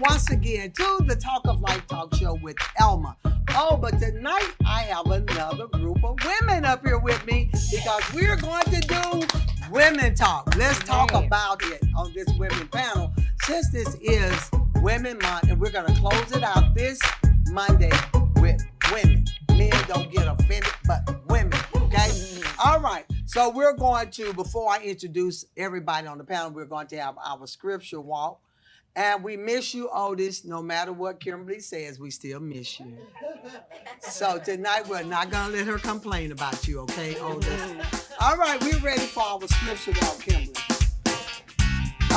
once again to the Talk of Life talk show with Elma. Oh, but tonight I have another group of women up here with me because we're going to do women talk. Let's talk about it on this women panel. Since this is Women Month, and we're going to close it out this Monday with women. Men don't get offended, but women, okay? All right. So we're going to, before I introduce everybody on the panel, we're going to have our scripture walk. And we miss you, Otis. No matter what Kimberley says, we still miss you. So tonight, we're not going to let her complain about you, okay, Otis? All right, we're ready for our scripture walk, Kimberley.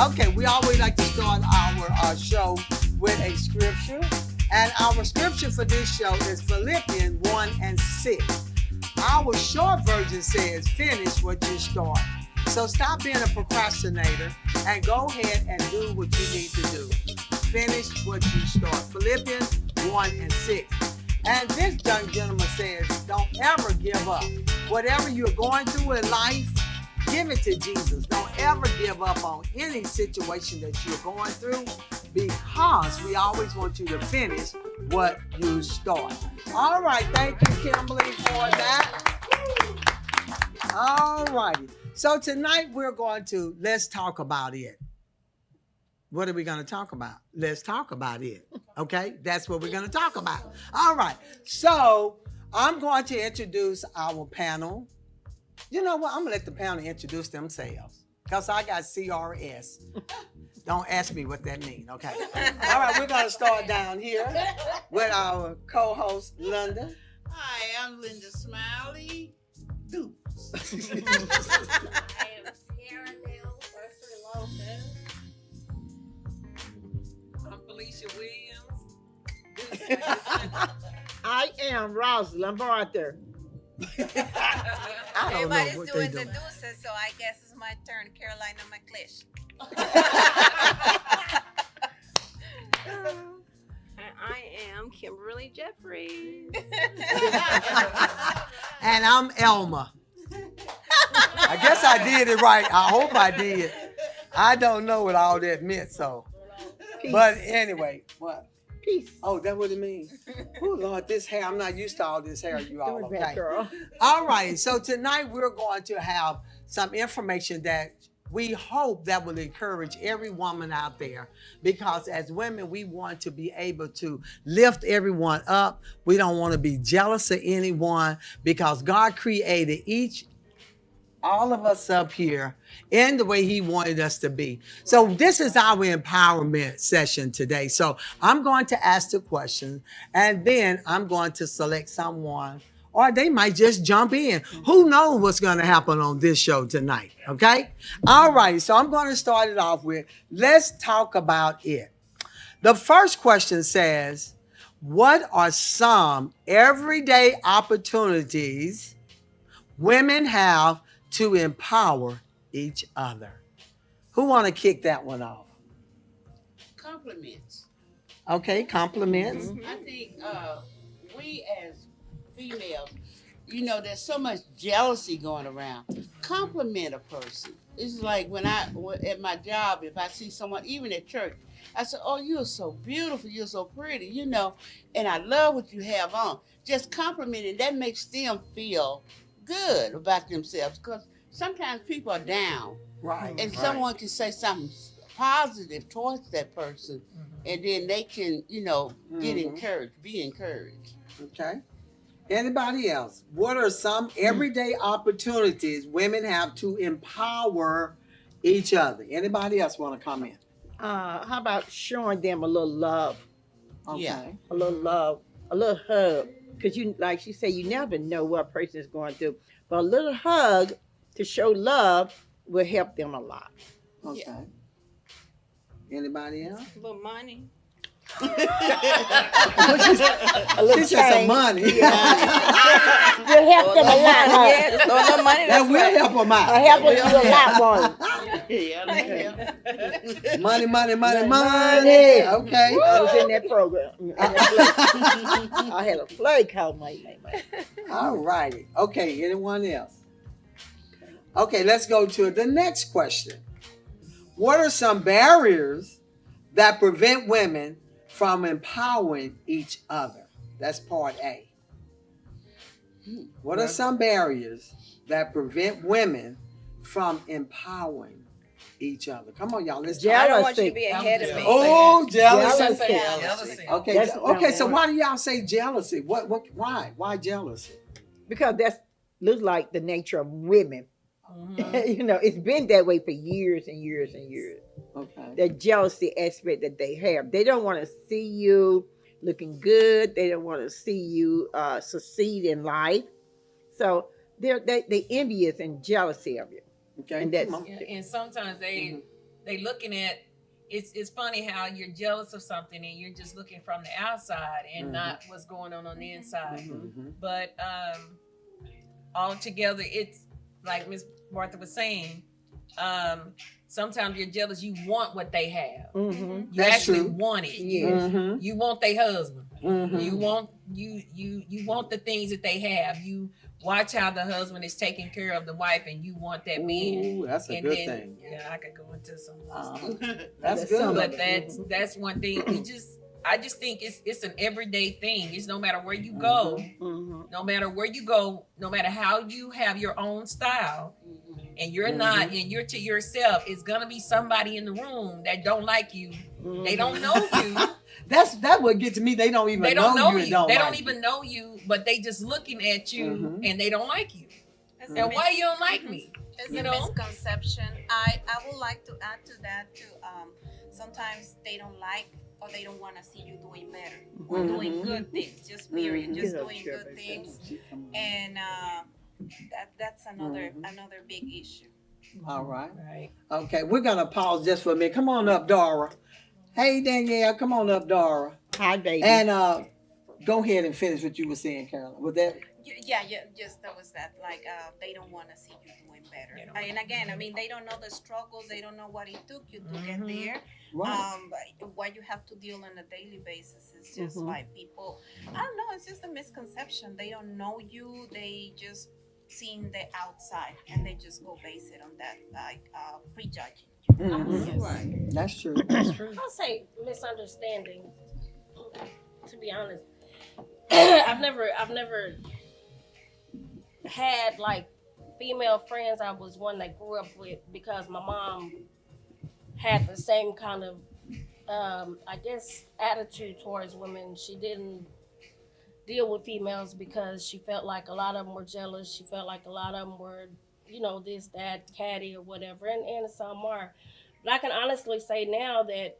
Okay, we always like to start our show with a scripture. And our scripture for this show is Philippians 1:6. Our short version says, finish what you start. So stop being a procrastinator and go ahead and do what you need to do. Finish what you start. Philippians 1:6. And this young gentleman says, don't ever give up. Whatever you're going through in life, give it to Jesus. Don't ever give up on any situation that you're going through because we always want you to finish what you start. All right. Thank you, Kimberley, for that. All righty. So tonight we're going to, let's talk about it. What are we going to talk about? Let's talk about it. Okay? That's what we're going to talk about. All right. So I'm going to introduce our panel. You know what? I'm going to let the panel introduce themselves because I got CRS. Don't ask me what that means, okay? All right, we're going to start down here with our co-host, Linda. Hi, I'm Linda Smiley. Dukes. I am Sierra Dale, First Lopez. I'm Felicia Williams. I am Rosalyn Barter. I don't know Everybody's what doing they the do. deuces, so I guess it's my turn. Carolina McClish. I am Kimberley Jeffries. And I'm Elma. I guess I did it right. I hope I did. I don't know what all that meant, so. Peace. But anyway, what? Peace. Oh, that's what it means. Oh, Lord, this hair. I'm not used to all this hair, you all, Doing that, okay? girl. All right, so tonight we're going to have some information that we hope that will encourage every woman out there because as women, we want to be able to lift everyone up. We don't want to be jealous of anyone because God created all of us up here in the way he wanted us to be. So this is our empowerment session today. So I'm going to ask the question and then I'm going to select someone or they might just jump in. Who knows what's going to happen on this show tonight, okay? All right, so I'm going to start it off with, let's talk about it. The first question says, what are some everyday opportunities women have to empower each other? Who want to kick that one off? Compliments. Okay, compliments. I think we as females, you know, there's so much jealousy going around. Compliment a person. It's like when at my job, if I see someone, even at church, I say, oh, you're so beautiful, you're so pretty, you know, and I love what you have on. Just complimenting, that makes them feel good about themselves because sometimes people are down. Right. And someone can say something positive towards that person, and then they can, you know, get encouraged, be encouraged. Okay. Anybody else? What are some everyday opportunities women have to empower each other? Anybody else want to comment? How about showing them a little love? Okay. Yeah. A little love, a little hug. Because you, like she said, you never know what a person is going through. But a little hug to show love will help them a lot. Okay. Yeah. Anybody else? A little money. A little She said some change. money. Will help them a lot. Huh? Yeah, just throw a little money. That will help them out. Help them a lot more. Yeah. Money, money, money, money. Money. Okay. I was in that program. I had a play called my. All righty. Okay, anyone else? Okay, let's go to the next question. What are some barriers that prevent women from empowering each other. That's part A. What are some barriers that prevent women from empowering each other? Come on, y'all. Let's talk. I don't want you to Jealousy. be ahead of me. Oh, jealousy. Jealousy. Jealousy. Okay, That's okay. So number why do y'all say jealousy? Why? Why jealousy? Because that's looks like the nature of women. Mhm. You know, it's been that way for years and years and years. Okay. The jealousy aspect that they have. They don't want to see you looking good. They don't want to see you succeed in life. So they envious and jealousy of you. Okay. And that's come on. Yeah, and sometimes Mhm. they looking at it's funny how you're jealous of something and you're just looking from the outside and Mhm. not what's going on the inside. Mhm. But altogether, it's like Miss Martha was saying. Sometimes you're jealous. You want what they have. Mm-hmm. You That's actually true. want it. Yes. Mhm. You want their husband. Mhm. You want you want the things that they have. You watch how the husband is taking care of the wife, and you want that man. Ooh, that's a And good then, thing. yeah, I could go into some more Uh-huh. stuff. That's That's good. some But of it. that's one thing. I just think it's an everyday thing. It's no matter where you go, Mm-hmm. no matter where you go, no matter how you have your own style, and you're not, and you're to yourself, it's gonna be somebody in the room that don't like you. They don't know you. That would get to me. They don't even They don't know you. and don't They like don't even know you, but they just looking at you Mhm. and they don't like you. It's Mhm. a And why you don't like me? It's You a know? misconception. I would like to add to that too. Sometimes they don't like or they don't want to see you doing better or doing Mhm. good things. Just period. Mhm. Just Yeah, doing sure, good baby. things. And that's another Mhm. another big issue. All right. Right. Okay, we're gonna pause just for a minute. Come on up, Dora. Hey, Danielle, come on up, Dora. Hi, baby. And go ahead and finish what you were saying, Carolyn. With that, Yeah. Just that was that. Like they don't want to see you doing better. They don't And again, I mean, they don't know the struggles. They don't know what it took you to get Mhm. there. right? What you have to deal on a daily basis is just Mhm. like people. I don't know. It's just a misconception. They don't know you. They just seen the outside and they just go base it on that, like prejudging. Mhm. Right. That's true. That's true. I'll say misunderstanding. To be honest, I've never had like female friends. I was one that grew up with because my mom had the same kind of, I guess, attitude towards women. She didn't deal with females because she felt like a lot of them were jealous. She felt like a lot of them were, this, that, catty or whatever, and some are. But I can honestly say now that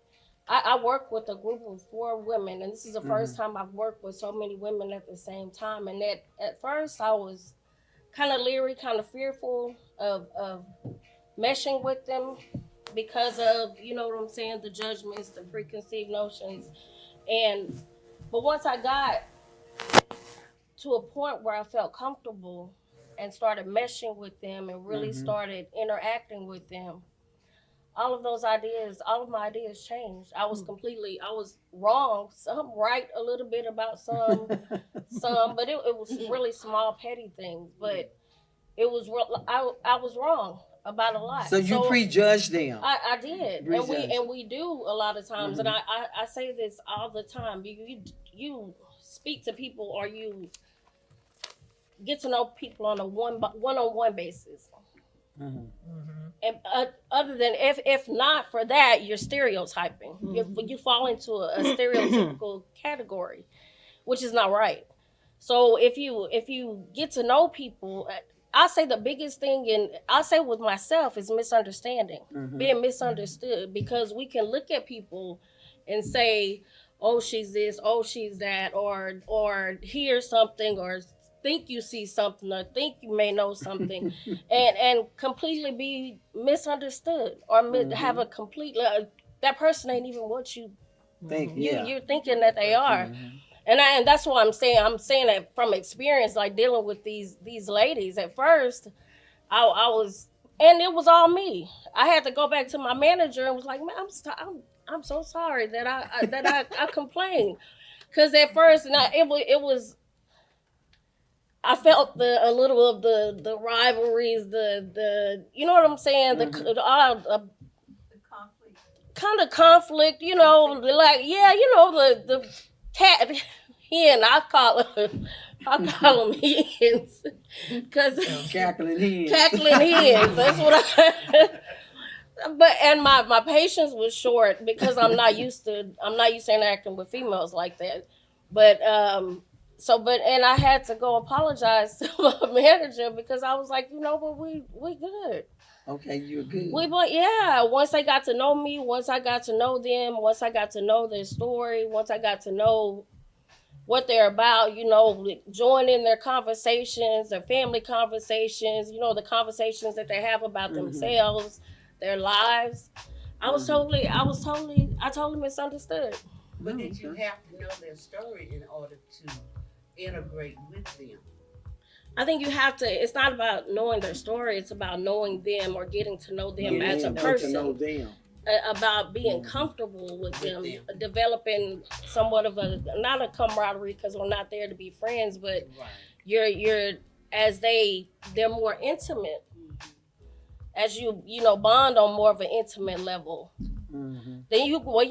I work with a group of 4 women, and this is the first time I've worked with so many women at the same time. And that at first I was kind of leery, kind of fearful of meshing with them because of, you know what I'm saying, the judgments, the preconceived notions. But once I got to a point where I felt comfortable and started meshing with them and really started interacting with them, all of my ideas changed. I was wrong, some right a little bit about some, but it was really small, petty things. But it was I was wrong about a lot. So you prejudge them. I did, Prejudge. and we do a lot of times. And I say this all the time. You speak to people or you get to know people on a one-on-one basis. Mhm. And other than if not for that, you're stereotyping. You fall into a stereotypical category, which is not right. So if you get to know people, I say the biggest thing, and I say with myself, is misunderstanding, being misunderstood, because we can look at people and say, "Oh, she's this. Oh, she's that," or hear something, or think you see something, or think you may know something, and completely be misunderstood, or have a complete that person ain't even what you're thinking that they are. And that's what I'm saying. I'm saying that from experience, like dealing with these ladies. At first, I was, and it was all me. I had to go back to my manager and was like, "Man, I'm so sorry that I complained," because at first, and it was. I felt a little of the rivalries, the you know what I'm saying, the conflict. kind of conflict, like, yeah, the cat hen, I call them hens, because Cackling hens. cackling hens. That's what I. But and my patience was short because I'm not used to interacting with females like that. But and I had to go apologize to my manager because I was like, but we good. Okay, you're good. Once I got to know me, once I got to know them, once I got to know their story, once I got to know what they're about, join in their conversations, their family conversations, the conversations that they have about themselves, their lives. I totally misunderstood. But did you have to know their story in order to integrate with them? I think you have to. It's not about knowing their story. It's about knowing them or getting to know them as a person. To know them. About being comfortable with them, developing somewhat of not a camaraderie because we're not there to be friends, but you're as they're more intimate. As you bond on more of an intimate level, then you grow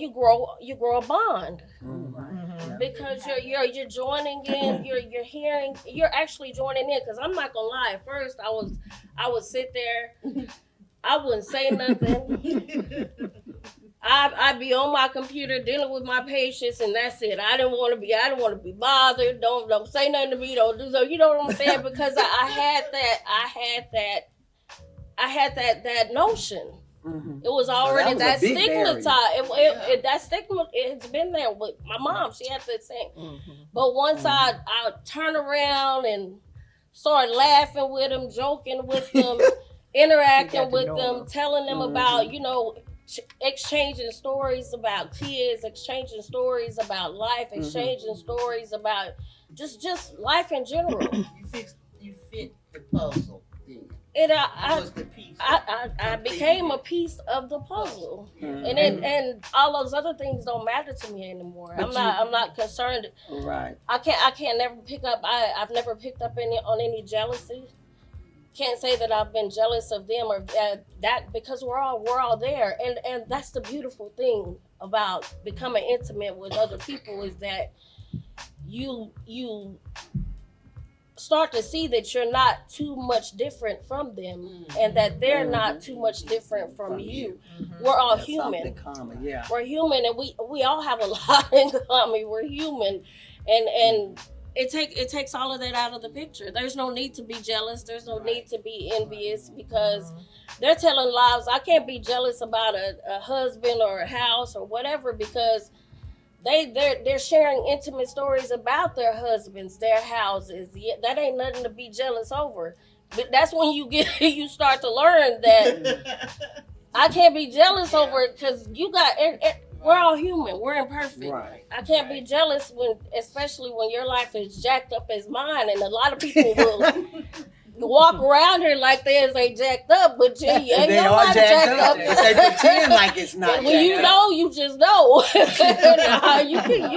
a bond. Because you're joining in, you're hearing, you're actually joining in. Because I'm not gonna lie, at first I would sit there, I wouldn't say nothing. I'd be on my computer dealing with my patients, and that's it. I didn't want to be bothered. Don't say nothing to me. Don't do so. You know what I'm saying? Because I had that notion. It was already that stigmatized. That stigma, it's been there with my mom. She had the same. But once I turn around and start laughing with them, joking with them, interacting with them, telling them about, exchanging stories about kids, exchanging stories about life, exchanging stories about just life in general. You fit the puzzle. I became a piece of the puzzle, and all those other things don't matter to me anymore. I'm not concerned. Right. I can't never pick up. I've never picked up any jealousy. Can't say that I've been jealous of them or that because we're all there, and that's the beautiful thing about becoming intimate with other people is that you start to see that you're not too much different from them and that they're not too much different from you. We're all human. Common, We're human, and we all have a lot in common. We're human, and it takes all of that out of the picture. There's no need to be jealous. There's no need to be envious because they're telling lies. I can't be jealous about a husband or a house or whatever because they're sharing intimate stories about their husbands, their houses. That ain't nothing to be jealous over. But that's when you start to learn that I can't be jealous over it because we're all human. We're imperfect. Right. I can't be jealous especially when your life is jacked up as mine, and a lot of people will walk around here like they jacked up, but you ain't they are nobody jacked up. They pretend like it's not. When you know, you just know. you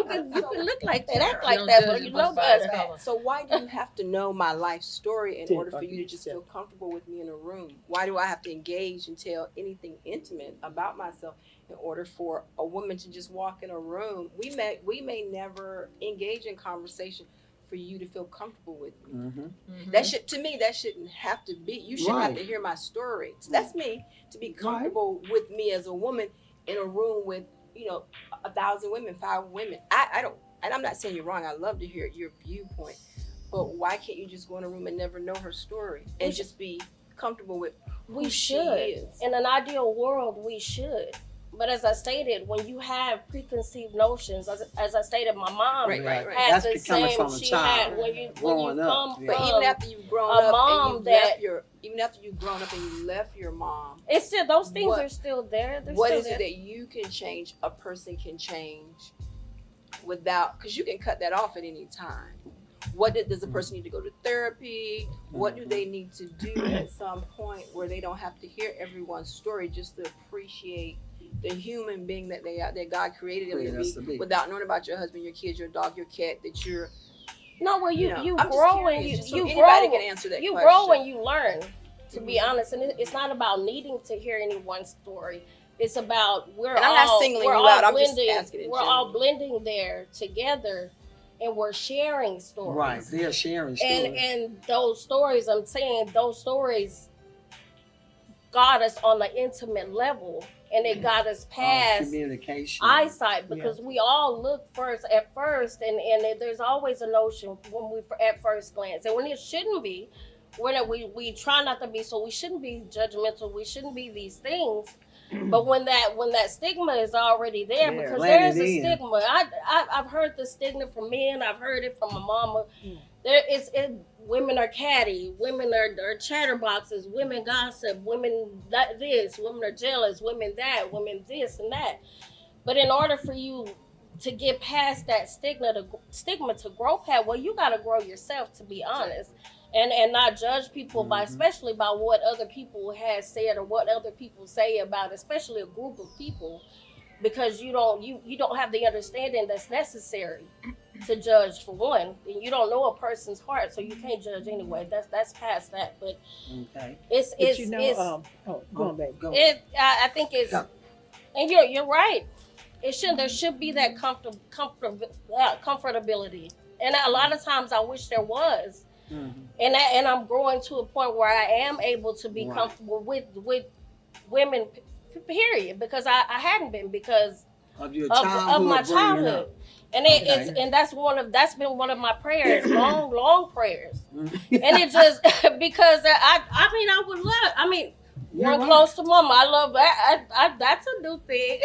can look like that, act like that, but you know better. So why do you have to know my life story in order for you to just feel comfortable with me in a room? Why do I have to engage and tell anything intimate about myself in order for a woman to just walk in a room? We may never engage in conversation for you to feel comfortable with me. That shouldn't have to be. You shouldn't have to hear my story. That's me, to be comfortable with me as a woman in a room with 1,000 women, 5 women. I don't, and I'm not saying you're wrong. I love to hear your viewpoint, but why can't you just go in a room and never know her story and just be comfortable with who she is? In an ideal world, we should. But as I stated, when you have preconceived notions, as I stated, my mom right. had That's the coming same. from a She child had when you growing up. come from But even after you've grown a up mom and even after you've grown up and you left your mom, it's still those things are still there. What is it that you can change? A person can change without, because you can cut that off at any time. Does a person need to go to therapy? What do they need to do at some point where they don't have to hear everyone's story just to appreciate the human being that God created them to be, without knowing about your husband, your kids, your dog, your cat, that you're. No, well, you I'm grow and just you curious. grow. Anybody can answer that you question. grow and you learn. To be honest, and it's not about needing to hear anyone's story. it's about we're And I'm not all singling we're you all out, I'm just blending. asking in We're all general. blending there together, and we're sharing stories. Right, they're sharing stories. And those stories, I'm saying those stories got us on an intimate level, and it got us past communication. eyesight, because we all look at first, and there's always a notion when we at first glance, and when it shouldn't be. We try not to be, so we shouldn't be judgmental. We shouldn't be these things. But when that stigma is already there, Yeah, because planted there's a in. stigma. I've heard the stigma from men. I've heard it from my mama. Women are catty. Women are chatterboxes. Women gossip. Women this. Women are jealous. Women that. Women this and that. But in order for you to get past that stigma to grow past, well, you got to grow yourself, to be honest, and not judge people by, especially by what other people have said or what other people say about, especially a group of people, because you don't have the understanding that's necessary to judge, for one, and you don't know a person's heart, so you can't judge anyway. That's past that. But Okay. it's But you know, go on, baby. Go. I think it's, Go. and you're right. There should be that comfortability, and a lot of times I wish there was, and I'm growing to a point where I am able to be comfortable with women, period, because I hadn't been because Of your of childhood, my bringing childhood, up. and that's been one of my prayers, long prayers, Mhm. and it just because I would love You're one right. close to mama. I love that. That's a new thing.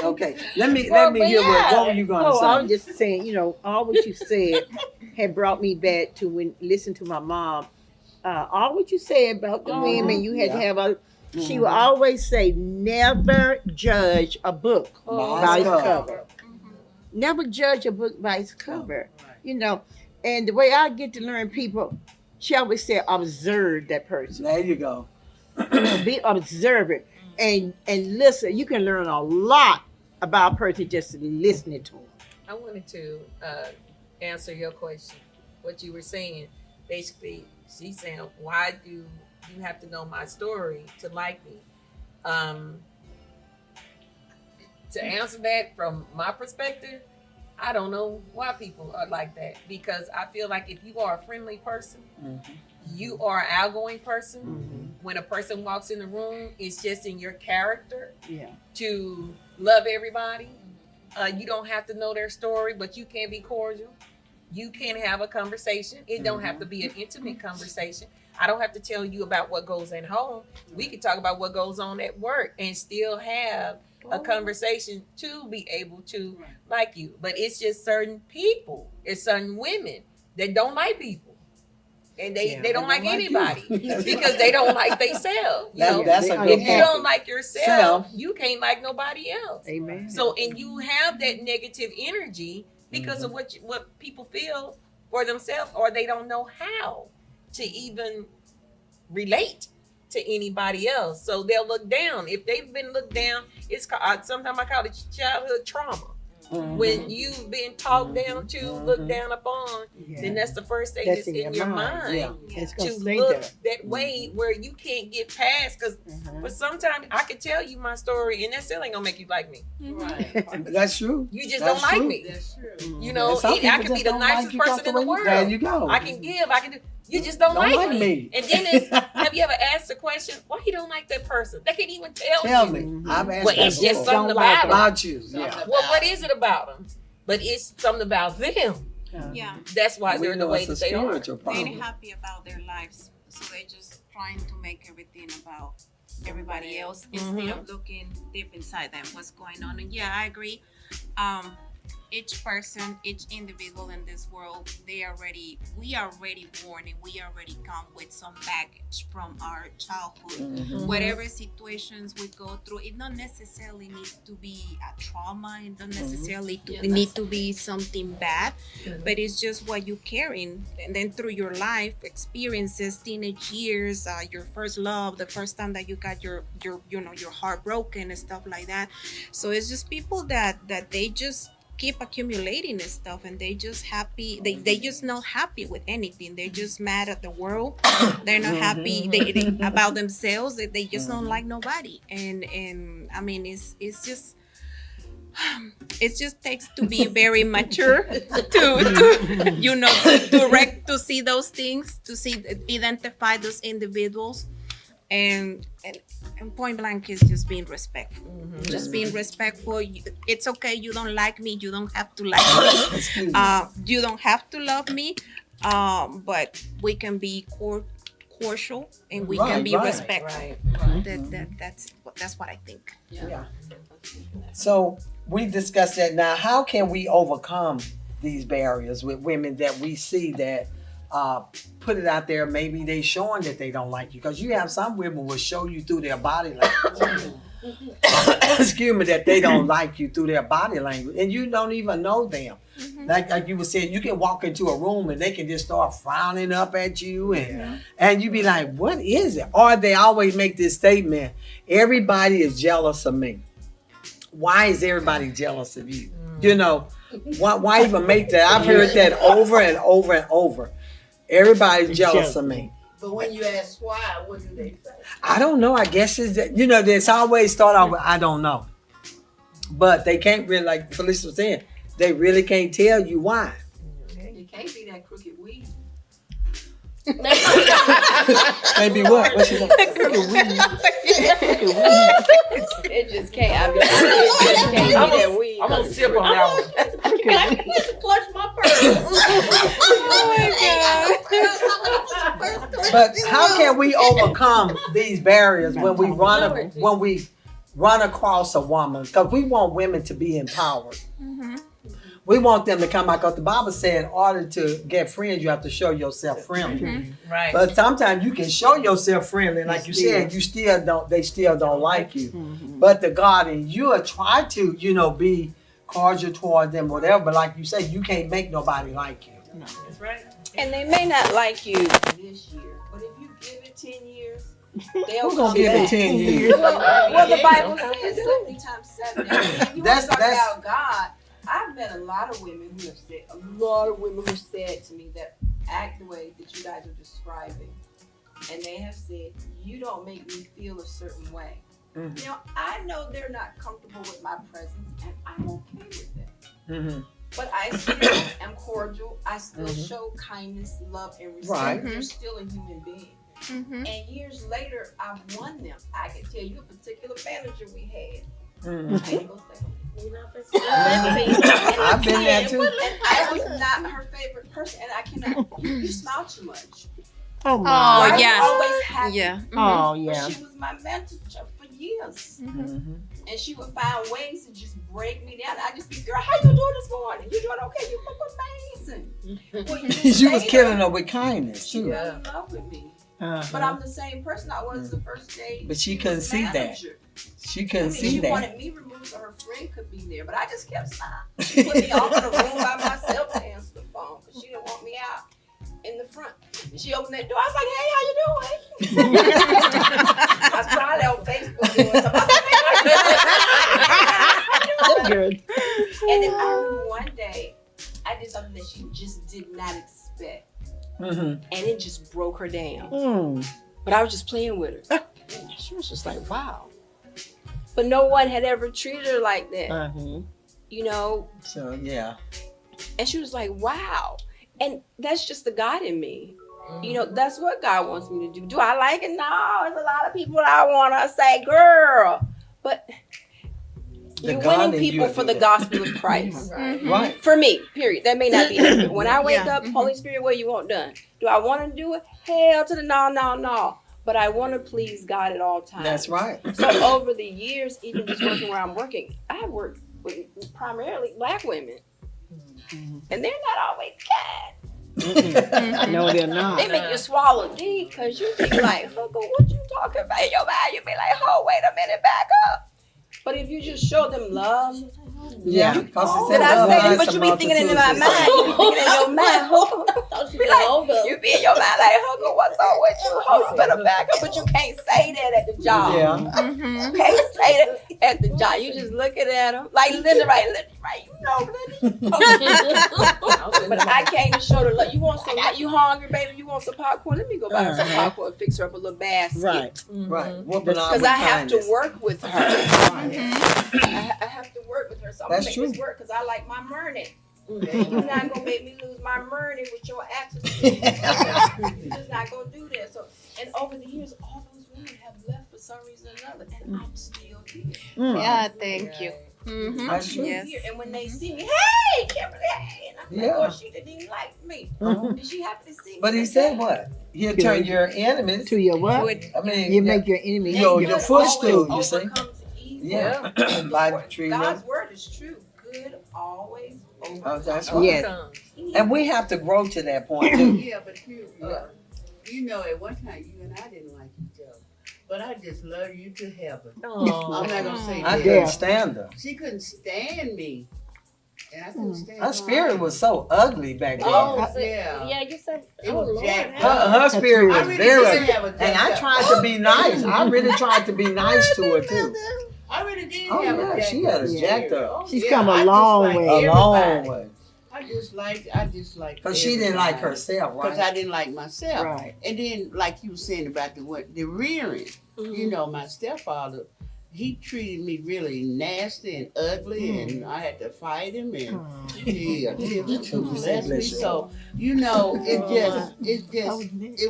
Okay, let me Well, hear but yeah. what were you gonna Oh, I was say? just saying, you know, all what you said had brought me back to when listen to my mom. All what you said about the women, you had to have a. She would always say, "Never judge a book by its cover. Never judge a book by its cover." You know, and the way I get to learn people, she always said, "Observe that person. There you go. Be observant and listen. You can learn a lot about a person just listening to them." I wanted to answer your question. What you were saying, basically, she's saying, "Why do you have to know my story to like me?" To answer that from my perspective, I don't know why people are like that, because I feel like if you are a friendly person, you are an outgoing person. When a person walks in the room, it's just in your character to love everybody. You don't have to know their story, but you can be cordial. You can have a conversation. It don't have to be an intimate conversation. I don't have to tell you about what goes at home. We can talk about what goes on at work and still have a conversation to be able to like you. But it's just certain people, it's certain women that don't like people. And they don't like anybody because they don't like themselves. If you don't like yourself, you can't like nobody else. Amen. So, and you have that negative energy because of what people feel for themselves, or they don't know how to even relate to anybody else. So they'll look down. If they've been looked down, it's sometimes I call it childhood trauma. When you've been talked down to, looked down upon, then that's the first thing that's in your mind to look that way where you can't get past. Because for sometimes I could tell you my story and that still ain't gonna make you like me. That's true. You just don't like me. That's true. You know, some I people can just be the don't like nicest you person just in the the way you- world. There you go. I can give. I can do. You just don't like me. And then have you ever asked the question, why you don't like that person? They can't even tell you. me. I've asked Well, that it's just before. something about them. About you. Yeah. Well, what is it about them? But it's something about them. Yeah, That's why We they're the know way it's a that they are. spiritual they're problem. happy about their lives, so they're just trying to make everything about everybody else instead of looking deep inside them, what's going on. And yeah, I agree. Each person, each individual in this world, we are already born and we already come with some baggage from our childhood. Whatever situations we go through, it not necessarily needs to be a trauma. It don't necessarily need to be something bad, but it's just what you're carrying. And then through your life experiences, teenage years, your first love, the first time that you got your heart broken and stuff like that. So it's just people that they just keep accumulating this stuff, and they just happy. They just not happy with anything. They're just mad at the world. They're not happy they about themselves. They just don't like nobody. And I mean, it's just. It just takes to be very mature to you know to see those things, to see identify those individuals, and point blank is just being respectful. Just being respectful. It's okay. You don't like me. You don't have to like me. You don't have to love me. But we can be cordial and we can be respectful. That's what I think. Yeah. So we discussed that. Now, how can we overcome these barriers with women that we see that put it out there? Maybe they showing that they don't like you, because you have some women will show you through their body language. Excuse me, that they don't like you through their body language, and you don't even know them. Like you were saying, you can walk into a room and they can just start frowning up at you, and you be like, "What is it?" Or they always make this statement: "Everybody is jealous of me." Why is everybody jealous of you? You know, why even make that? I've heard that over and over and over. Everybody's jealous of me. But when you ask why, what do they say? I don't know. I guess it's that, you know, there's always start off with, I don't know. But they can't really, like Felicia was saying, they really can't tell you why. It can't be that crooked weed. Maybe what? What she like? It just can't. I mean, it just can't be that weed. I'm gonna sip on that one. Can I clutch my purse? But how can we overcome these barriers when we run across a woman? Because we want women to be empowered. We want them to come out, because the Bible said in order to get friends, you have to show yourself friendly. Right. But sometimes you can show yourself friendly, like you said, they still don't like you. But the God in you will try to, you know, be cordial toward them, whatever. But like you say, you can't make nobody like you. That's right. And they may not like you this year, but if you give it 10 years, they'll Who's come gonna give back. it 10 years? Well, the Bible says 70 times 7. And you want to talk That's- about God. I've met a lot of women who have said to me that act the way that you guys are describing, and they have said, you don't make me feel a certain way. You know, I know they're not comfortable with my presence, and I'm okay with that. But I still am cordial. I still show kindness, love, and respect. Right. They're still a human being. And years later, I've won them. I can tell you a particular manager we had. I ain't gonna say I've been there too. and I was not her favorite person, and I cannot. You smile too much. Oh my. I was yeah. always happy. Yeah. Oh But yeah. she was my mentor for years, and she would find ways to just break me down. I just be, girl, how you doing this morning? You doing okay? You look amazing. Well, You was killing her with kindness She too. fell in love with me, but I'm the same person I was the first day. But she was couldn't see that. manager. She couldn't see she that. wanted me removed so her friend could be there, but I just kept smiling. She put me off in a room by myself to answer the phone because she didn't want me out in the front. And she opened that door. I was like, "Hey, how you doing?" I was probably on Facebook doing something. Good. And then I remember one day I did something that she just did not expect, and it just broke her down. But I was just playing with her. She was just like, "Wow." But no one had ever treated her like that, you know. So yeah. And she was like, "Wow." And that's just the God in me. You know, that's what God wants me to do. Do I like it? No, there's a lot of people I want to say, girl. But you're winning people for the gospel of Christ. Right. For me, period. That may not be it. When I wake up, Holy Spirit, what you want done? Do I want to do it? Hell to the no. But I want to please God at all times. That's right. So over the years, even just working where I'm working, I have worked with primarily Black women. And they're not always kind. No, they're not. They make you swallow D because you be like, hooker, what you talking about in your mind? You be like, oh, wait a minute, back up. But if you just show them love, Yeah, because Did I say that? But you be thinking in my mind. You be thinking in your mind. You be in your mind like, Hooker, what's up with you? Hooker, better back up. But you can't say that at the job. Yeah. You can't say that at the job. You just looking at them. Like, Linda, right? You know, Linda. But I came to show the love. You want some? You hungry, baby? You want some popcorn? Let me go buy her some popcorn and fix her up a little basket. Right. Because I have to work with her. I have to work with her. So I'm going to make this work because I like my money. You're not going to make me lose my money with your attitude. You're just not going to do that. So, and over the years, all those women have left for some reason or another. And I'm still here. Yeah, thank you. That's true. Yes. And when they see me, hey, Kimberley, hey. And I'm like, oh, she didn't even like me. And she happy to see me. But he said what? He'll turn your enemies To your what? I mean, You make your enemy your footstool, you see? Overcomes evil. Yeah. By treating them. God's word is true. Good always overcomes. Oh, that's right. Yes. And we have to grow to that point too. Yeah, but you know, at one time you and I didn't like each other. But I just love you to heaven. I'm not gonna say I that. couldn't stand her. She couldn't stand me. And I couldn't stand Her spirit was so ugly back then. Oh, yeah. Yeah, you said It was Lord, jacked Her spirit I was really very did ugly. have a And I jacked tried to be nice. I really tried to be nice to her too. I really did Oh have a yeah, jacked she had up a spirit. jacked up. Oh, She's yeah, come a I just long like way. A long everybody. way. I just like Because she didn't like herself, Because right? I didn't like myself. Right. And then, like you were saying about the rearing, you know, my stepfather, he treated me really nasty and ugly, and I had to fight him, and he attempted to molest me. So, you know, it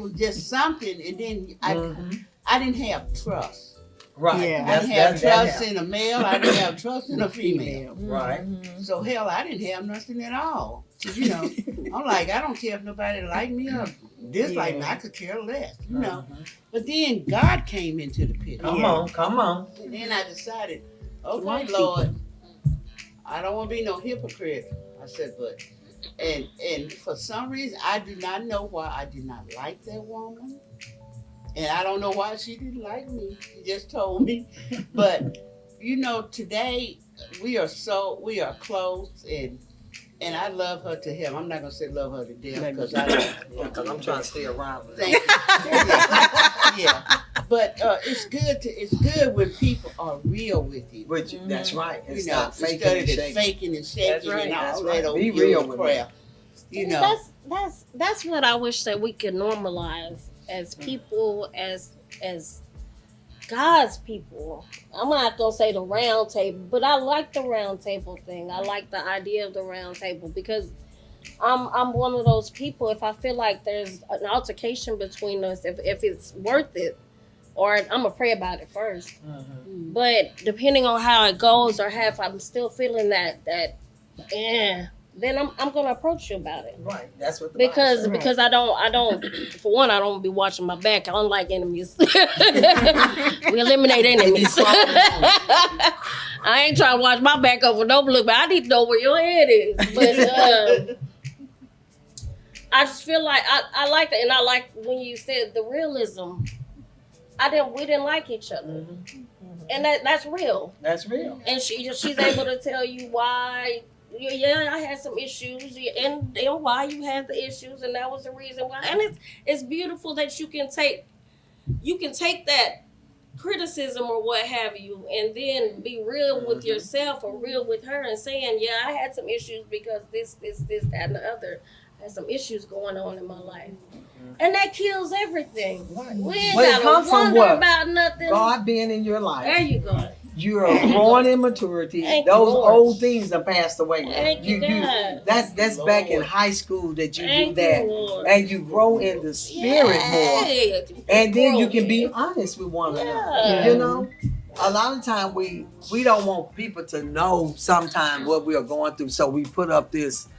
was just something, and then I didn't have trust. Right. Yeah. I didn't have trust in a male. I didn't have trust in a female. Right. So hell, I didn't have nothing at all. So, you know, I'm like, I don't care if nobody like me or dislike me. I could care less, you know. But then God came into the picture. Come on. And then I decided, okay, Lord, I don't want to be no hypocrite. I said, but, and for some reason, I do not know why I did not like that woman. And I don't know why she didn't like me. She just told me. But, you know, today we are close, and I love her to heaven. I'm not going to say love her to death because I don't. Because I'm trying to stay around. Thank you. Yeah. But it's good when people are real with you. With you. That's right. You It's know, not faking instead and of shaking. faking and shaking That's right. and all That's that right. old Be real bull with crap. You know. that's what I wish that we could normalize as people, as God's people. I'm not gonna say the round table, but I like the round table thing. I like the idea of the round table because I'm one of those people. If I feel like there's an altercation between us, if it's worth it, or I'm gonna pray about it first. But depending on how it goes, or if I'm still feeling that then I'm gonna approach you about it. Right. That's what the Bible Because says. because I don't for one, I don't be watching my back. I don't like enemies. We eliminate enemies. I ain't trying to watch my back over no look, but I need to know where your head is. But I just feel like I like that, and I like when you said the realism. We didn't like each other, and that's real. That's real. And she's able to tell you why. Yeah, I had some issues, and why you had the issues, and that was the reason why. And it's beautiful that you can take that criticism or what have you, and then be real with yourself or real with her, and saying, yeah, I had some issues because this, that, and the other. I had some issues going on in my life, and that kills everything. Right. We ain't But it gotta comes from wonder what? about nothing. God being in your life. There you go. You are growing in maturity. Thank you, Those Lord. old things have passed away. Thank you, God. That's back in high school that you Thank do that, you, Lord. and you grow in the spirit more, Yeah. and then you can Grow. be honest with one another. Yeah. You know, a lot of time we don't want people to know sometimes what we are going through, so we put up this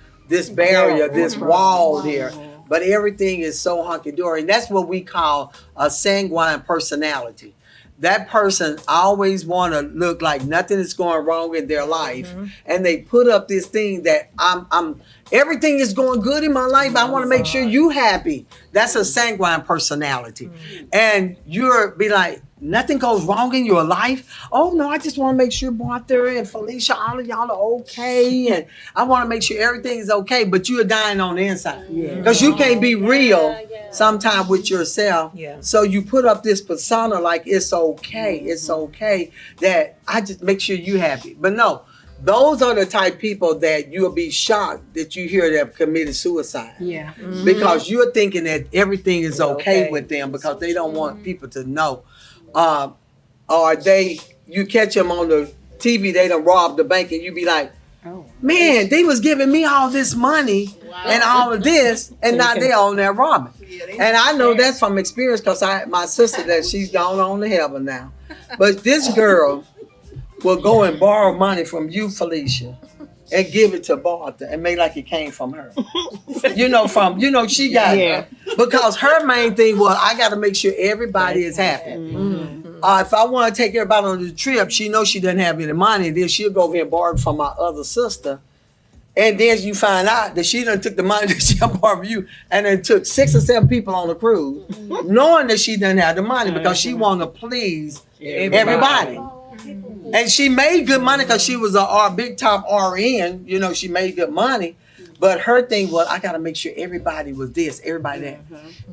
barrier, this wall here. But everything is so hunky-dory. And that's what we call a sanguine personality. That person always want to look like nothing is going wrong in their life. And they put up this thing that I'm everything is going good in my life. I want to make sure you happy. That's a sanguine personality. And you're be like, nothing goes wrong in your life. Oh no, I just want to make sure Martha and Felicia, all of y'all are okay, and I want to make sure everything is okay. But you're dying on the inside because you can't be real sometimes with yourself. Yeah. So you put up this persona like it's okay, it's okay that I just make sure you happy. But no, those are the type people that you'll be shocked that you hear that have committed suicide. Yeah. Because you're thinking that everything is okay Okay. with them because they don't want people to know. Or you catch them on the TV, they done robbed the bank, and you be like, man, they was giving me all this money and all of this, and now they on there robbing. And I know that's from experience because my sister, that she's gone on to heaven now. But this girl will go and borrow money from you, Felicia, and give it to Martha and make like it came from her. She got it. Because her main thing was, I got to make sure everybody is happy. If I want to take everybody on the trip, she knows she doesn't have any money, then she'll go over here and borrow from my other sister. And then you find out that she done took the money that she borrowed from you and then took 6 or 7 people on the cruise, knowing that she doesn't have the money because she want to please everybody. And she made good money because she was a big top RN. She made good money. But her thing was, I got to make sure everybody was this, everybody that.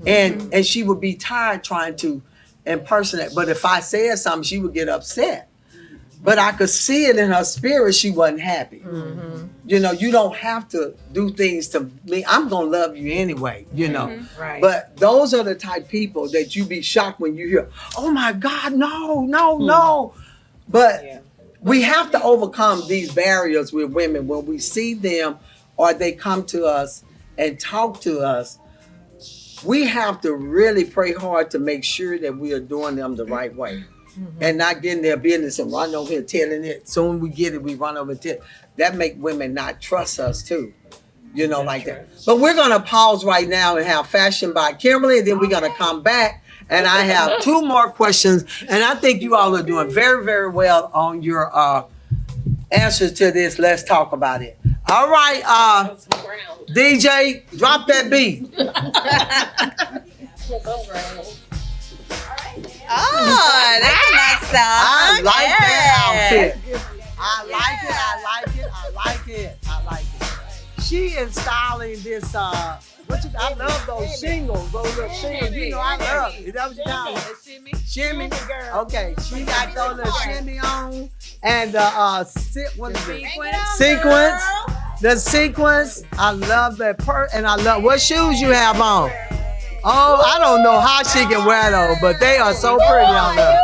And she would be tired trying to impersonate. But if I said something, she would get upset. But I could see it in her spirit. She wasn't happy. You don't have to do things to me. I'm going to love you anyway, Right. But those are the type people that you be shocked when you hear, oh my God, no. But we have to overcome these barriers with women when we see them or they come to us and talk to us. We have to really pray hard to make sure that we are doing them the right way and not getting their business and run over here telling it. Soon we get it, we run over and tell. That make women not trust us too. Like that. But we're going to pause right now and have Fashion by Kimberley, and then we're going to come back. And I have 2 more questions, and I think you all are doing very, very well on your answers to this. Let's talk about it. All right, DJ, drop that beat. Oh, that's a nice song. I like that outfit. I like it. She is styling this, I love those shingles, those little shingles. I love it. Is that what you call it? Shimmy. Okay, she got those little shimmy on. And what is it? Sequence. The sequence. I love that and I love, what shoes you have on? Oh, I don't know how she can wear those, but they are so pretty on her.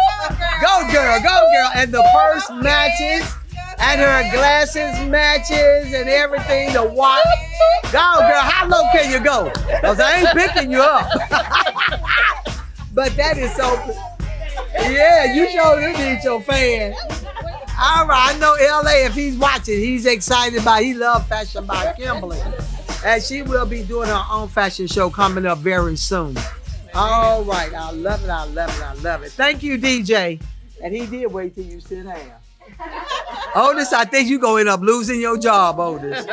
Go girl. And the purse matches. And her glasses matches and everything, the watch. Go, girl, how low can you go? Because I ain't picking you up. But that is so, you sure do need your fan. All right, I know LA, if he's watching, he's excited he loves Fashion by Kimberley. And she will be doing her own fashion show coming up very soon. All right, I love it. Thank you, DJ. And he did wait till you sit down. Otis, I think you're going to end up losing your job, Otis.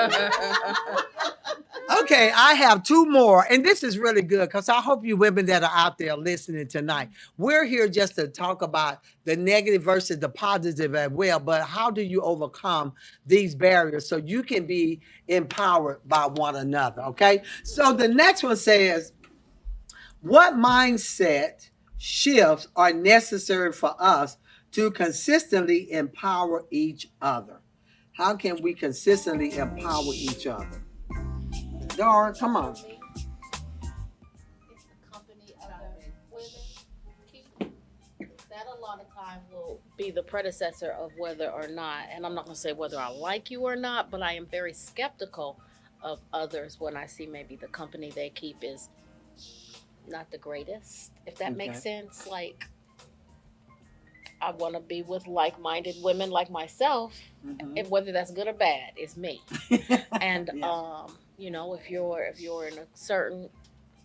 Okay, I have 2 more, and this is really good because I hope you women that are out there listening tonight, we're here just to talk about the negative versus the positive as well, but how do you overcome these barriers so you can be empowered by one another, okay? So the next one says, what mindset shifts are necessary for us to consistently empower each other? How can we consistently empower each other? Dora, come on. It's the company of the women keep. That a lot of times will be the predecessor of whether or not, and I'm not going to say whether I like you or not, but I am very skeptical of others when I see maybe the company they keep is not the greatest, if that makes sense. Like, I want to be with like-minded women like myself, and whether that's good or bad, it's me. And if you're in a certain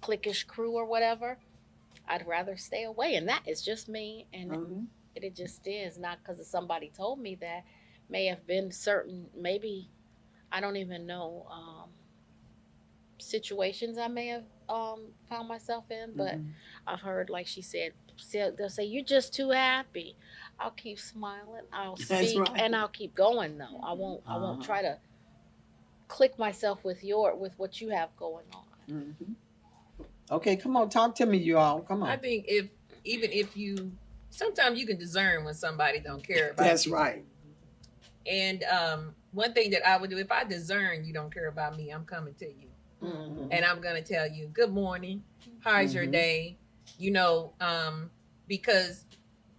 cliquish crew or whatever, I'd rather stay away. And that is just me, and it just is not because somebody told me that. May have been certain, maybe I don't even know situations I may have found myself in, but I've heard, like she said, they'll say, "You're just too happy." I'll keep smiling. I'll That's speak, right. and I'll keep going. Though I won't try to click myself with what you have going on. Mhm. Okay, come on, talk to me, you all. Come I on. think even if you sometimes you can discern when somebody don't care about That's you. right. And one thing that I would do if I discern you don't care about me, I'm coming to you. Mhm. And I'm gonna tell you, good morning, how's your Mhm. day? You know, because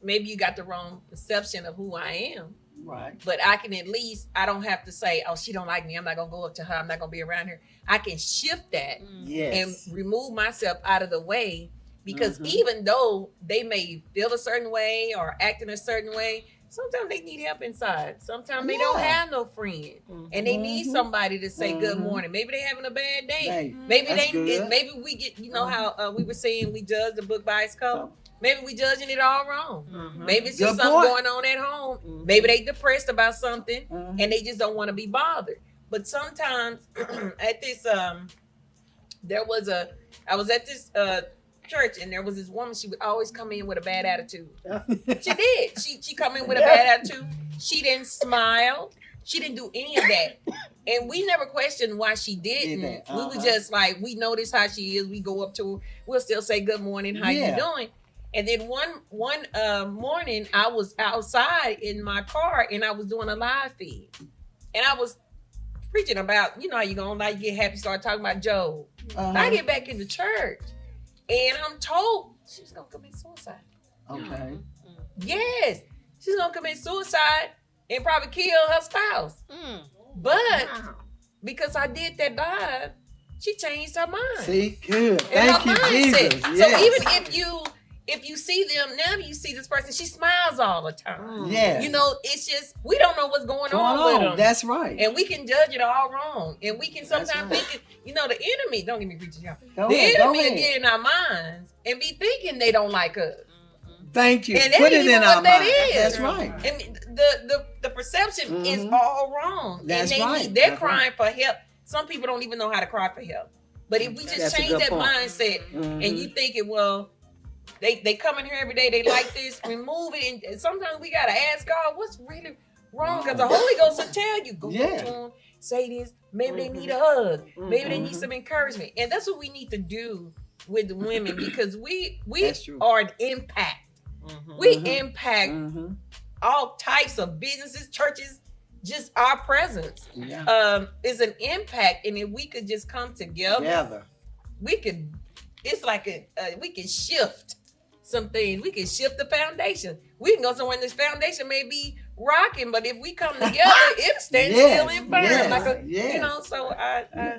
maybe you got the wrong perception of who I am. Right. But I can at least, I don't have to say, oh, she don't like me, I'm not gonna go up to her, I'm not gonna be around her. I can shift that Yes. and remove myself out of the way, because Mhm. even though they may feel a certain way or act in a certain way, sometimes they need help inside. Sometimes they don't Yeah. have no friend, and they need Mhm. somebody to say good Mhm. morning. Maybe they having a bad day. Hey, Maybe that's good. maybe we get, you know how we were saying we judge the book by its cover.Maybe we judging it all wrong. Mhm. Maybe it's just Good something point. going on at home. Mhm. Maybe they depressed about something Mhm. and they just don't want to be bothered. But sometimes at this I was at this church, and there was this woman. She would always come in with a bad attitude. She did. She come in with a bad attitude. She didn't smile. She didn't do any of that. And we never questioned why she didn't. Didn't. We were just like, we notice how she is. We go up to her. We'll still say good morning. How Yeah. you doing? And then one morning, I was outside in my car, and I was doing a live feed, and I was preaching about, you know how you gonna like get happy, start talking about Job. Uh-huh. I get back in the church, and I'm told she's gonna commit suicide. Okay. Yes, she's gonna commit suicide and probably kill her spouse. But Wow. because I did that live, she changed her mind. See, good. And Thank her you, mindset. Jesus. So Yes. even if you see them now, you see this person, she smiles all the time. Yes. You know, it's just we don't know what's going Going on with on. them. That's right. And we can judge it all wrong. And we can That's sometimes right. think, you know, the enemy, don't get me preaching, y'all. Go The ahead, go enemy will ahead. get in our minds and be thinking they don't like us. Thank you. And that Put ain't it in even our what that mind. is. That's right. And the perception is Mhm. all wrong. That's and right. They're That's crying for help. Some people don't even know how to cry for help. But if we just That's a change good that point. mindset Mhm. and you thinking, well, they come in here every day, they like this, remove it. And sometimes we gotta ask God, what's really wrong? Because the Holy Ghost will tell you, go Yeah. up to them, say this. Maybe they need a hug. Maybe they need Mhm. some encouragement. And that's what we need to do with the women, because we That's true. are an impact. Mhm. We Mhm. impact Mhm. all types of businesses, churches. Just our presence Yeah. is an impact, and if we could just come together, we could. It's like we can shift some things. We can shift the foundation. We can go somewhere, and this foundation may be rocking, but if we come together, it stands Yes, still and firm. yes, Like a, yes. you know. So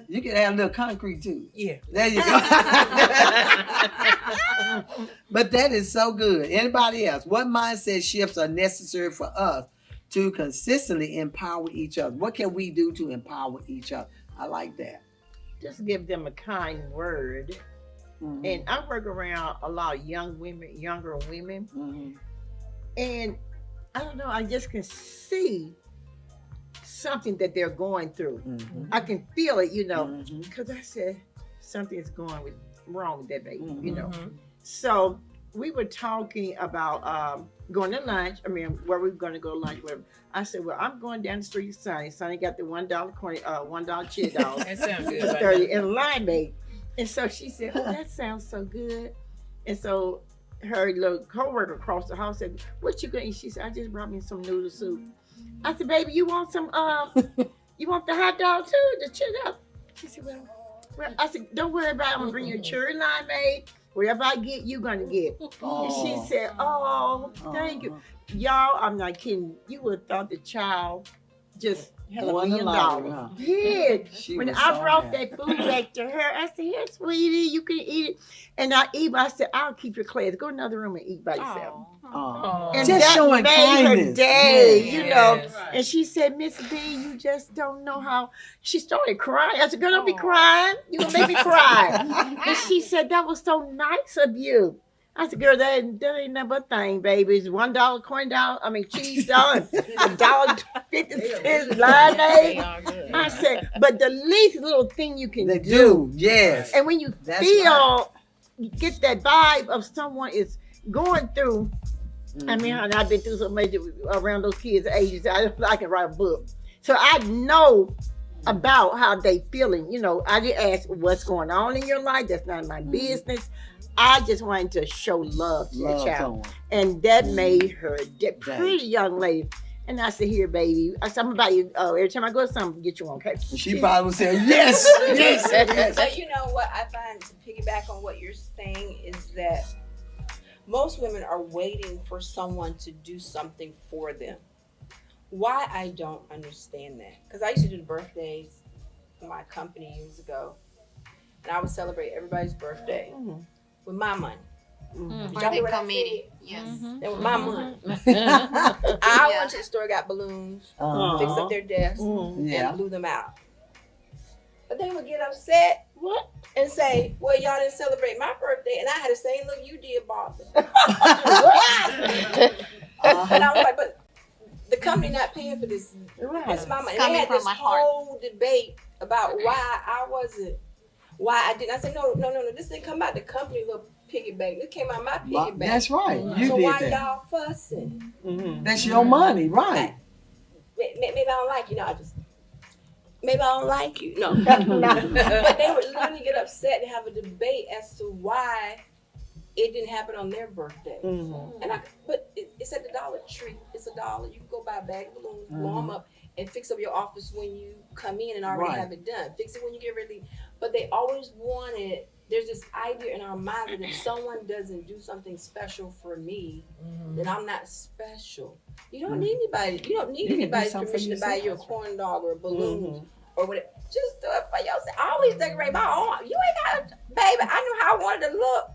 You can add a little concrete too. yeah. There you go. But that is so good. Anybody else? What mindset shifts are necessary for us to consistently empower each other? What can we do to empower each other? I like that. Just give them a kind word. Mhm. And I work around a lot of young women, younger women, Mhm. and I don't know, I just can see something that they're going through. Mhm. I can feel it, you know, Mhm. because I said something's wrong with that baby, you know. Mhm. So we were talking about going to lunch. I mean, where we were going to go to lunch. Whatever. I said, well, I'm going down the street with Sonny. Sonny got the $1 coin, $1 chili dog, That sounds good. for right 30 now. and limeade. And so she said, oh, that sounds so good. And so her little coworker across the house said, what you gonna eat? She said, I just brought me some noodle soup. I said, baby, you want some you want the hot dog too? The chili dog? She said, well, I said, don't worry about it. I'm gonna bring you a cherry limeade. Whatever I get, you're gonna get. And she said, oh, thank you. Y'all, I'm not kidding. You would have thought the child just had $1 Won the million. lottery, huh? Yeah. She When was I so brought happy. that food back to her, I said, here, sweetie, you can eat it. And I eat, I said, I'll keep your class. Go in another room and eat by yourself. Aw. And Just that showing made her kindness. day, Yes. you know. Yes. And she said, Miss B, you just don't know how. She started crying. I said, girl, don't be crying. You're going to make me cry. And she said, that was so nice of you. I said, girl, that ain't nothing but thing, baby. It's $1 coin dollar. I mean, cheese dollar, $1.50 limeade. I said, but the least little thing you can They do. do, yes. And when you That's feel, you get that vibe of someone is going through. I mean, honey, I've been through so much around those kids' ages. I can write a book, so I know about how they feeling. You know, I didn't ask what's going on in your life. That's not my business. I just wanted to show love to the child, and that made her that pretty young lady. And I said, "Here, baby, I'm about you. Every time I go to something, get you on, okay?" She probably said, "Yes, yes." But you know what I find, to piggyback on what you're saying, is that most women are waiting for someone to do something for them. Why, I don't understand that. Because I used to do the birthdays in my company years ago, and I would celebrate everybody's birthday with my money. Birthday committee. Yes. That was my money. I went to the store, got balloons, fixed up their desks, and blew them out. But they would get upset and say, "Well, y'all didn't celebrate my birthday," and I had the same look you did, Bob. And I was like, "But the company not paying for this. It's my money." And they had this whole debate about why I didn't. I said, no. This didn't come out the company little piggy bank. It came out my piggy bank. That's right. You so did why that. y'all fussing? That's your money, right? Maybe I don't like you. No, maybe I don't like you. No. But they would literally get upset and have a debate as to why it didn't happen on their birthday. But it's at the Dollar Tree. It's $1. You can go buy a bag of balloons, blow them up, and fix up your office when you come in and already have it done. Fix it when you get ready. But they always wanted, there's this idea in our mind that if someone doesn't do something special for me, then I'm not special. You don't need anybody. You don't need anybody's permission to buy you a corn dog or a balloon or whatever. Just do it for yourself. I always decorate my own. You ain't got, baby. I knew how I wanted to look.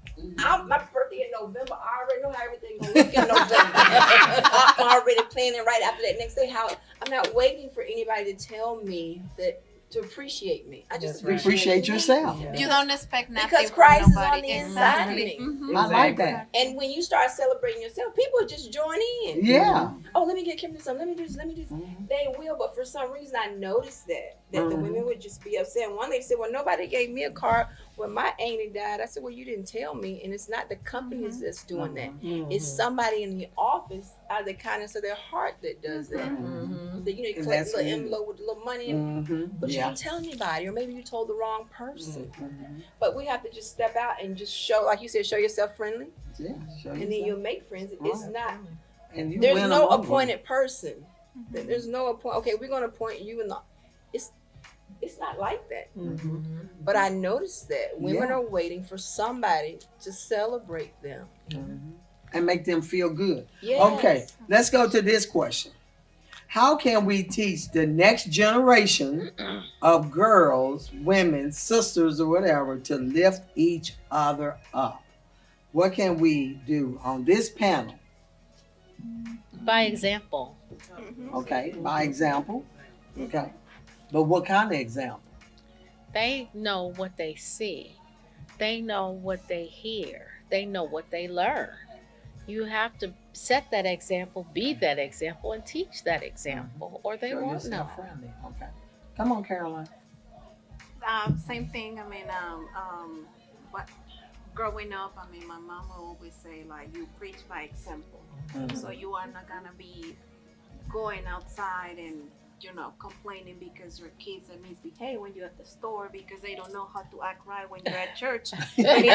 My birthday in November. I already know how everything gonna look in November. I'm already planning right after that next day. How I'm not waiting for anybody to tell me that to appreciate me. I just appreciate yourself. You don't expect nothing because from Christ is nobody. on the inside of me. I like that. And when you start celebrating yourself, people just join in. Yeah. Oh, let me get Kimberley something. Let me do this. Let me do this. They will, but for some reason, I noticed that the women would just be upset. And one lady said, "Well, nobody gave me a card when my auntie died." I said, "Well, you didn't tell me." And it's not the companies that's doing that. It's somebody in the office out of the kindness of their heart that does that. That, you collect a little envelope with a little money, but you didn't tell anybody, or maybe you told the wrong person. But we have to just step out and just show, like you said, show yourself friendly. Yeah, and then you'll make friends. It's not. And there's no appointed person. There's no appoint. Okay, we're gonna appoint you in the. It's not like that. But I noticed that women are waiting for somebody to celebrate them and make them feel good. Yes. Okay, let's go to this question. How can we teach the next generation of girls, women, sisters, or whatever to lift each other up? What can we do on this panel? By example. Okay, by example. Okay. But what kind of example? They know what they see. They know what they hear. They know what they learn. You have to set that example, be that example, and teach that example, or they won't know. Friendly. Okay. Come on, Caroline. Same thing. I mean, what growing up, I mean, my mom will always say, like, you preach by example. So you are not gonna be going outside and complaining because your kids misbehave when you're at the store because they don't know how to act right when you're at church. And if you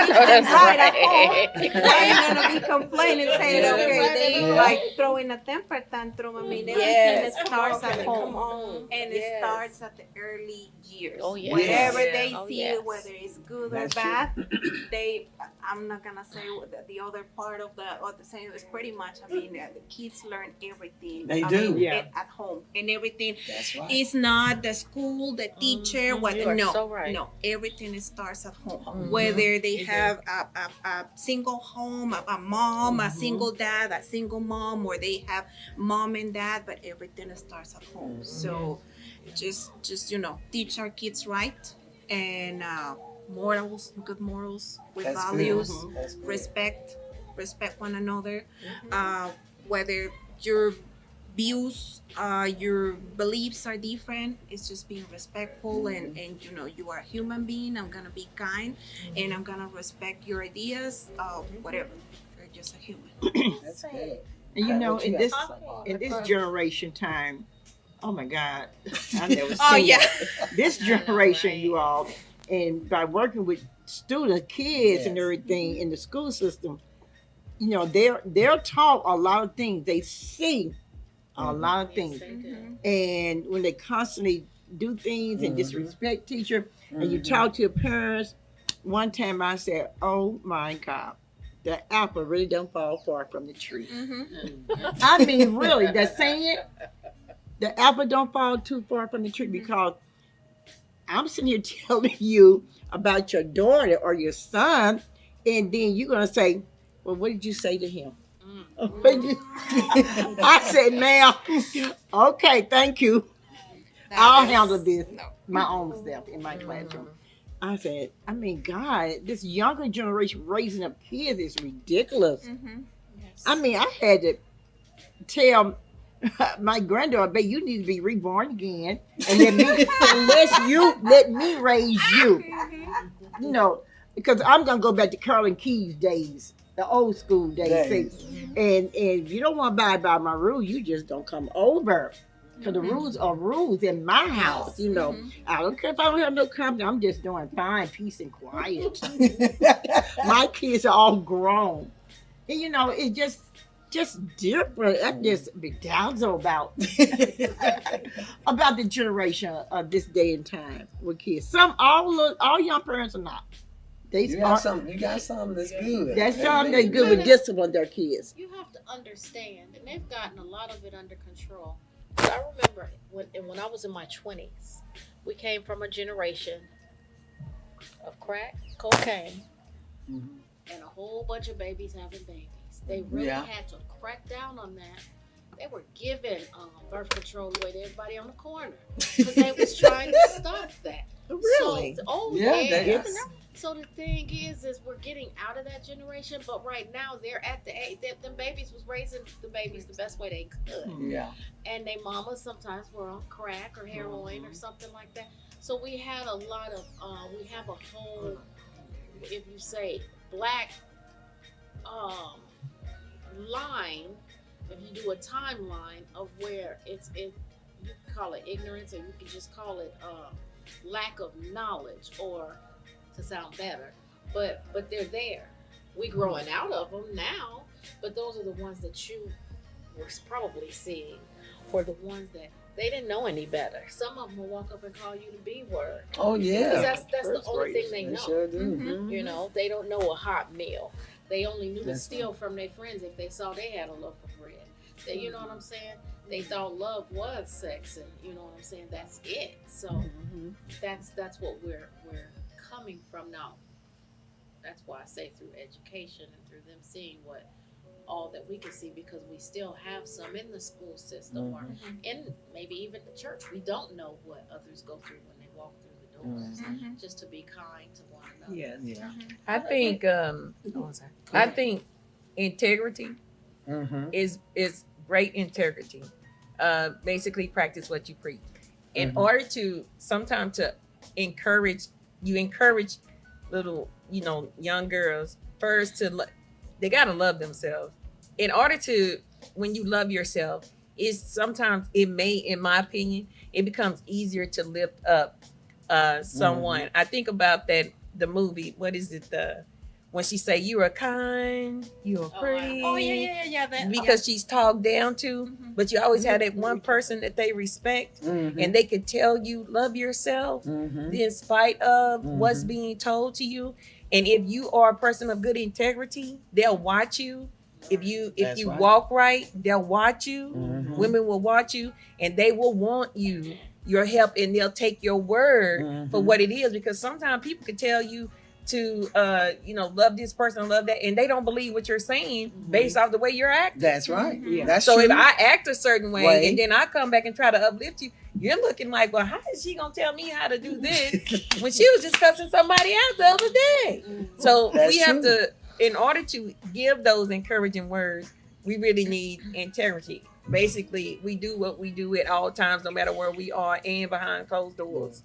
teach them right at home, they're gonna be complaining, saying, okay, they like throwing a temper tantrum. I mean, everything starts at home, and it starts at the early years. Oh, yes. Whatever they see, yes. whether it's good or bad, I'm not gonna say the other part of the same is pretty much. I mean, the kids learn everything. They do. At home, and everything. That's right. It's not the school, the teacher. No, everything starts at home. Whether they have a single home, a mom, a single dad, a single mom, or they have mom and dad, but everything starts at home. So just teach our kids right and morals, good morals with values, respect one another. Whether your views, your beliefs are different, it's just being respectful and you are a human being. I'm gonna be kind and I'm gonna respect your ideas, whatever. just a human. That's good. And you know, What in got this to say, Paul? generation time, oh my God, I never seen Oh, yeah. that. This I know, generation, right? you all, and by working with students, kids, and Yes. everything in the school system, you know, they're taught a lot of things. They see a lot of Yes, things, they do. and when they constantly do things and Mhm. disrespect teacher, and you Mhm. talk to your parents. One time I said, "Oh my God, the apple really don't fall far from the tree." I mean, really, they're saying the apple don't fall too far from the tree because I'm sitting here telling you about your daughter or your son, and then you're gonna say, "Well, what did you say to him?" What did you- I said, "Ma'am, okay, thank you. I'll handle this No. my own self in my classroom." I said, I mean, God, this younger generation raising up kids is ridiculous. Yes. I mean, I had to tell my granddaughter, "Babe, you need to be reborn again, and let me raise you." You know, because I'm gonna go back to Carolyn Keys days, the old school days. See, and if you don't want to abide by my rules, you just don't come over. Because the rules are rules in my house. You know, I don't care if I don't have no company. I'm just doing fine, peace, and quiet. My kids are all grown, and you know, it's just different. I'm just bedazzled about the generation of this day and time with kids. Some all young parents are not. They You are. got something. You got something that's good. That's something that's good with discipline their kids. You have to understand, and they've gotten a lot of it under control. But I remember when I was in my 20s, we came from a generation of crack, cocaine, Mhm. and a whole bunch of babies having babies. They really Yeah. had to crack down on that. They were giving birth control away to everybody on the corner because they was trying to stop that. Really? So, oh Yeah, yeah. yes. So the thing is we're getting out of that generation, but right now they're at the age that them babies was raising the babies the best way they could, Yeah. and they mamas sometimes were on crack or heroin or something like that. So we had a lot of we have a whole, if you say black line, if you do a timeline of where you can call it ignorance or you can just call it lack of knowledge, or to sound better, but they're there. We growing out of them now, but those are the ones that you were probably seeing, or the ones that they didn't know any better. Some of them will walk up and call you the B word. Oh Because yeah. that's the First only grade. thing they They know. sure do. You know, they don't know a hot meal. They only knew to That's steal from their friends if they saw they had a loaf of bread. You know what I'm saying? They thought love was sex, and you know what I'm saying. That's it. So that's what we're coming from now. That's why I say through education and through them seeing what all that we can see, because we still have some in the school system or in maybe even the church. We don't know what others go through when they walk through the doors. Just to be kind to one another. Yes. Yeah. I think I think integrity Mm-hmm. is great integrity. Basically practice what you preach. In Mhm. order to sometimes to encourage little, young girls first they gotta love themselves. In order to, when you love yourself, in my opinion, it becomes easier to lift up someone. I think about the movie, what is it, when she say you are kind, you are pretty. Oh yeah. That, Because she's talked down to, but you always have that one person that they respect, and they can tell you love yourself in spite of what's being told to you. And if you are a person of good integrity, they'll watch you. If you That's right. walk right, they'll watch you. Women will watch you, and they will want your help, and they'll take your word for what it is. Because sometimes people can tell you to love this person, love that, and they don't believe what you're saying based off the way you're acting. That's right. Yeah. That's So true. if I act a certain way Right. and then I come back and try to uplift you, you're looking like, well, how is she gonna tell me how to do this when she was just cussing somebody out the other day? So That's we have true. to, in order to give those encouraging words, we really need integrity. Basically, we do what we do at all times, no matter where we are and behind closed doors,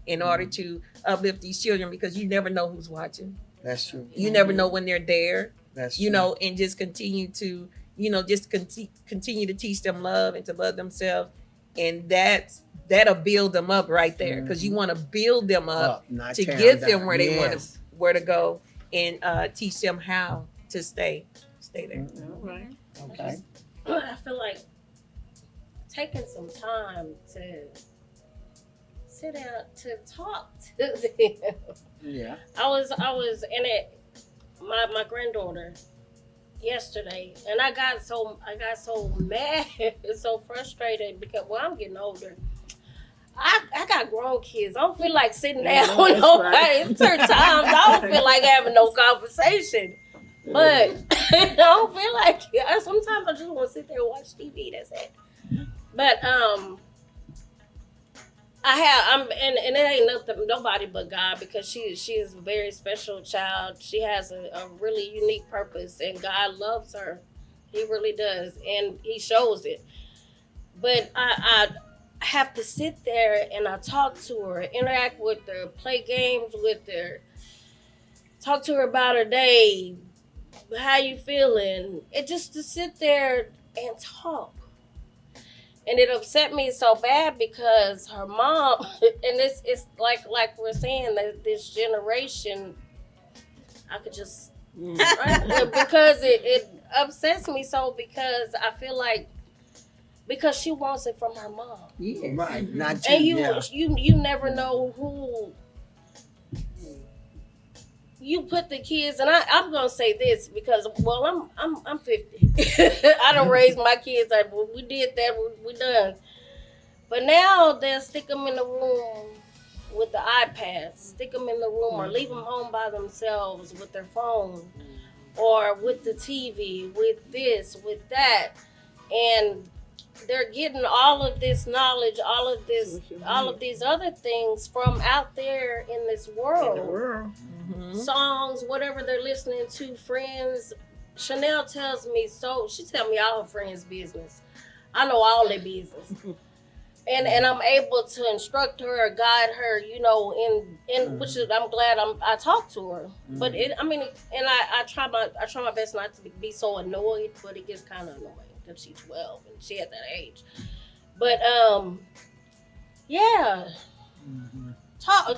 in order to uplift these children, because you never know who's watching. That's true. You never know when they're there. That's you true. know, and just continue to, you know, just continue to teach them love and to love themselves. And that'll build them up right there, because you want to build them up not to tear get down. them where they want Yes. to, where to go, and teach them how to stay there. All right. Okay. I feel like taking some time to sit down to talk to them. Yeah. I was in it, my granddaughter yesterday, and I got so mad and so frustrated because I'm getting older. I got grown kids. I don't feel like sitting down with nobody. It's certain times I don't feel like having no conversation. But I don't feel like it. Sometimes I just want to sit there and watch TV. That's it. But and it ain't nobody but God, because she is a very special child. She has a really unique purpose, and God loves her. He really does, and He shows it. But I have to sit there and I talk to her, interact with her, play games with her, talk to her about her day, how you feeling, and just to sit there and talk. And it upset me so bad because her mom, and it's like we're saying, that this generation, I could just, because it upsets me so, because I feel like, because she wants it from her mom. Yes. Right. Not And you. you never know who you put the kids, and I'm gonna say this because, well, I'm 50. I done raised my kids. We did that. We done. But now they'll stick them in the room with the iPads, stick them in the room, or leave them home by themselves with their phone, or with the TV, with this, with that, and they're getting all of this knowledge, all of these other things from out there in this world. Mm-hmm. Songs, whatever they're listening to, friends. Chanel tells me so. She tells me all her friends' business. I know all their business, and I'm able to instruct her or guide her, you know, in which is, I'm glad I talked to her. But I try my best not to be so annoyed, but it gets kind of annoying because she's 12 and she at that age. But yeah. Talk.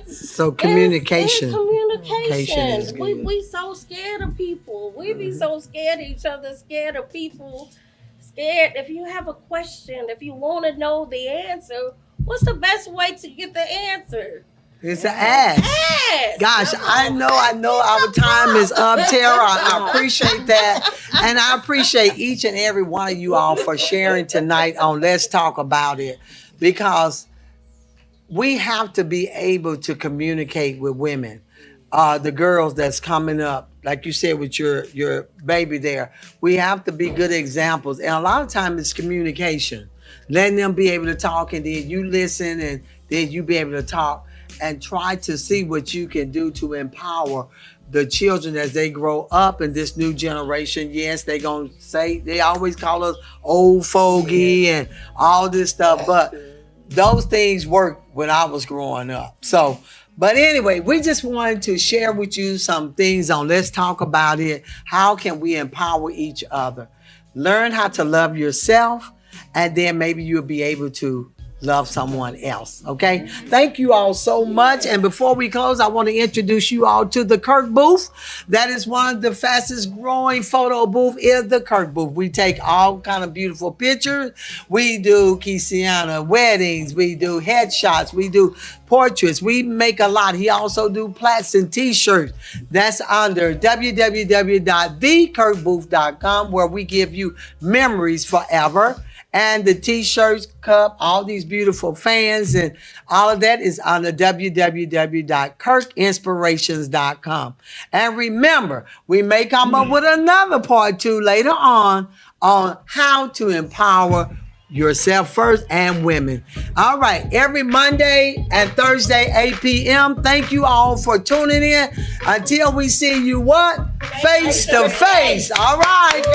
So communication. It's communication. Is good. We so scared of people. We be so scared of each other, scared of people, scared. If you have a question, if you want to know the answer, what's the best way to get the answer? It's an ask. Gosh, I know our time is up, Tara. I appreciate that. And I appreciate each and every one of you all for sharing tonight on Let's Talk About It, because we have to be able to communicate with women. The girls that's coming up, like you said with your baby there, we have to be good examples. And a lot of times it's communication. Letting them be able to talk, and then you listen, and then you be able to talk, and try to see what you can do to empower the children as they grow up in this new generation. Yes, they always call us old fogey and all this stuff, but those things worked when I was growing up. So, but anyway, we just wanted to share with you some things on Let's Talk About It. How can we empower each other? Learn how to love yourself, and then maybe you'll be able to love someone else. Okay. Thank you all so much. And before we close, I want to introduce you all to the Kirk booth. That is one of the fastest growing photo booth, is the Kirk booth. We take all kind of beautiful pictures. We do quinceañera, weddings. We do headshots. We do portraits. We make a lot. He also do plaques and t-shirts. That's under www.thekirkbooth.com, where we give you memories forever. And the t-shirts, cup, all these beautiful fans, and all of that is on the www.kirkinspirations.com. And remember, we may come up with another part 2 later on how to empower yourself first and women. All right, every Monday and Thursday, 8 p.m. Thank you all for tuning in. Until we see you what? Face to face. All right.